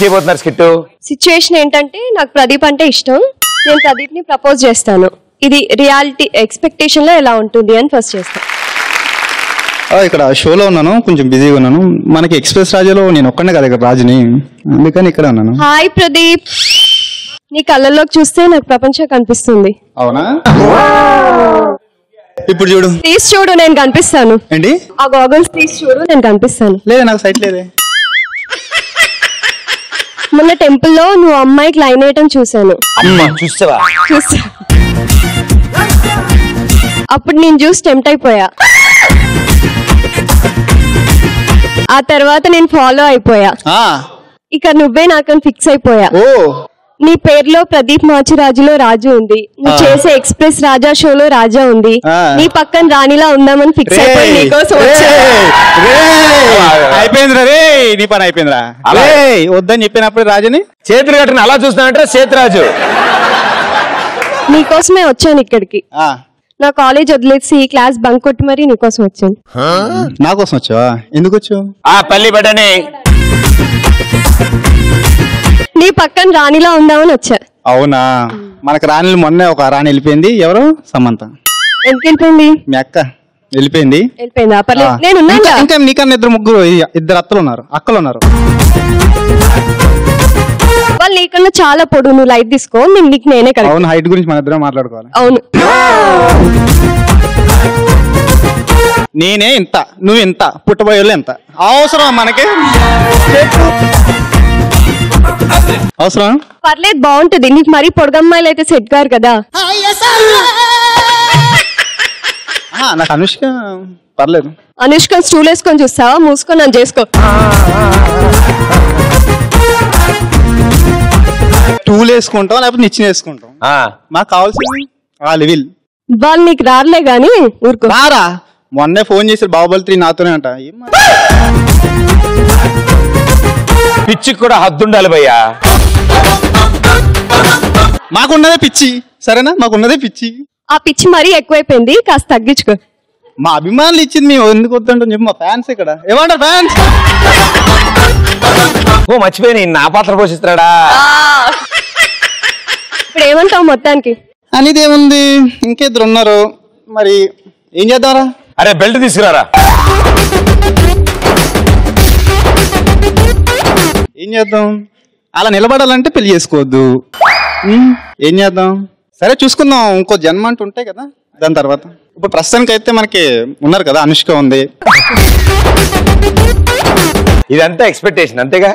చేయబోతున్నారు skit? Situation ఏంటంటే నాకు ప్రదీప్ అంటే ఇష్టం. నేను ప్రదీప్ ని ప్రపోజ్ చేస్తాను. ఇది రియాలిటీ ఎక్స్పెక్టేషన్ లో ఎలా ఉంటుంది అని ఫస్ట్ చేస్తాను. ఇక్కడ షోలో ఉన్నాను, కొంచెం బిజీగా ఉన్నాను. మనకి ఎక్స్ప్రెస్ రాజులో నేను ఒక్కనే కదా ఇక్కడ రాజుని, అందుకని ఇక్కడ ఉన్నాను. హాయ్ ప్రదీప్, నీ కళ్ళల్లోకి చూస్తే నాకు ప్రపంచం కనిపిస్తుంది. అవునా? ఇప్పుడు చూడు, తీసి చూడు, నేను కనిపిస్తాను. ఏంటి? ఆ గోగల్స్ తీసి చూడు, నేను కనిపిస్తాను. లేదు, నాకు సైట్ లేదే. మొన్న టెంపుల్ లో నువ్వు అమ్మాయికి లైన్ వేయటం చూసాను. చూసావా? చూసా. అప్పుడు నేను చూసి టెంప్ట్ అయిపోయా. ఆ తర్వాత నేను ఫాలో అయిపోయా. ఇక నువ్వే నాకని ఫిక్స్ అయిపోయా. నీ పేరులో ప్రదీప్ మాచిరాజులో రాజు ఉంది, నువ్వు చేసే ఎక్స్ప్రెస్ రాజా షోలో రాజా ఉంది, నీ పక్కన రాణిలా ఉందామని ఫిక్స్ అయిపోయి నీకోసం వచ్చా. అయిపోయిందిరా రే, నీ పని అయిపోయిందిరా. వద్దని చెప్పినప్పుడు రాజుని చేతులు కట్టుకుని అలా చూస్తున్నానంటే సేతురాజు. నీకోసమే వచ్చాను ఇక్కడికి. నా కాలేజ్ వదిలేసి క్లాస్ బంక్ కొట్టి మరీ నీకోసం వచ్చాను. నా కోసం వచ్చావా? ఎందుకు వచ్చావు? పల్లి బట్టని నీ పక్కన రాణిలా ఉందామని వచ్చా. అవునా? మనకు రాణిలు మొన్నే ఒక రాణి వెళ్ళిపోయింది. ఎవరు? సమంత. ఎందుకు వెళ్ళిపోయింది? మీ అక్క వెళ్ళిపోయింది. వెళ్ళిపోయిందా? పర్లేదు, నేను ఉన్నాను. ఇంకా నీకన్నా ఇద్దరు అత్తలు ఉన్నారు, అక్కలు ఉన్నారు. వాళ్ళు నీకన్నా చాలా పొడుగు, నువ్వు లైట్ తీసుకో. నీకు నేనే కదా. అవును, హైట్ గురించి మన ఇద్దరం మాట్లాడుకోవాలి. అవును, నేనే ఇంత, నువ్వు ఇంత, పుట్టబోయేళ్ళు ఎంత. అవసరం మనకి? అవసరం? పర్లేదు, బాగుంటది. నీకు మరీ పొడుగమ్మాయిలు అయితే సెట్ గారు కదా. నాకు అనుష్క పర్లేదు. అనుష్క స్టూల్ వేసుకొని చూస్తావా? మూసుకొని నన్ను చేసుకో. టూల్ వేసుకుంటాం లేకపోతే నిచ్చిన వేసుకుంటాం. మాకు కావాల్సింది ఆ లెవెల్. వాళ్ళు నీకు రారులే గాని ఊరుకో. రారా? మొన్నే ఫోన్ చేసి బాహుబలి 3 నాతోనే అంట. పిచ్చికి కూడా హద్దుండాలి భయ్యా. మాకున్నదే పిచ్చి, సరేనా? మాకున్నదే పిచ్చి. ఆ పిచ్చి మరీ ఎక్కువైపోయింది, కాస్త తగ్గించుకో. మా అభిమానులు ఇచ్చింది మేము ఎందుకు వద్దంటాం చెప్పి. మా ఫ్యాన్స్ ఇక్కడ ఏమంటారు? ఫ్యాన్స్ మర్చిపోయి నా పాత్ర పోషిస్తున్నాడా? ఇప్పుడు ఏమంటావు మొత్తానికి? అనేది ఏముంది, ఇంకిద్దరు ఉన్నారు, మరి ఏం చేద్దాంరా? అరే బెల్ట్ తీసుకురారా. ఏం చేద్దాం? అలా నిలబడాలంటే పెళ్లి చేసుకోవద్దు. ఏం చేద్దాం? సరే చూసుకుందాం, ఇంకో జన్మ అంటూ ఉంటాయి కదా దాని తర్వాత. ఇప్పుడు ప్రస్తుతానికి అయితే మనకి ఉన్నారు కదా, అనుష్క ఉంది. ఇదంతా ఎక్స్పెక్టేషన్ అంతేగా.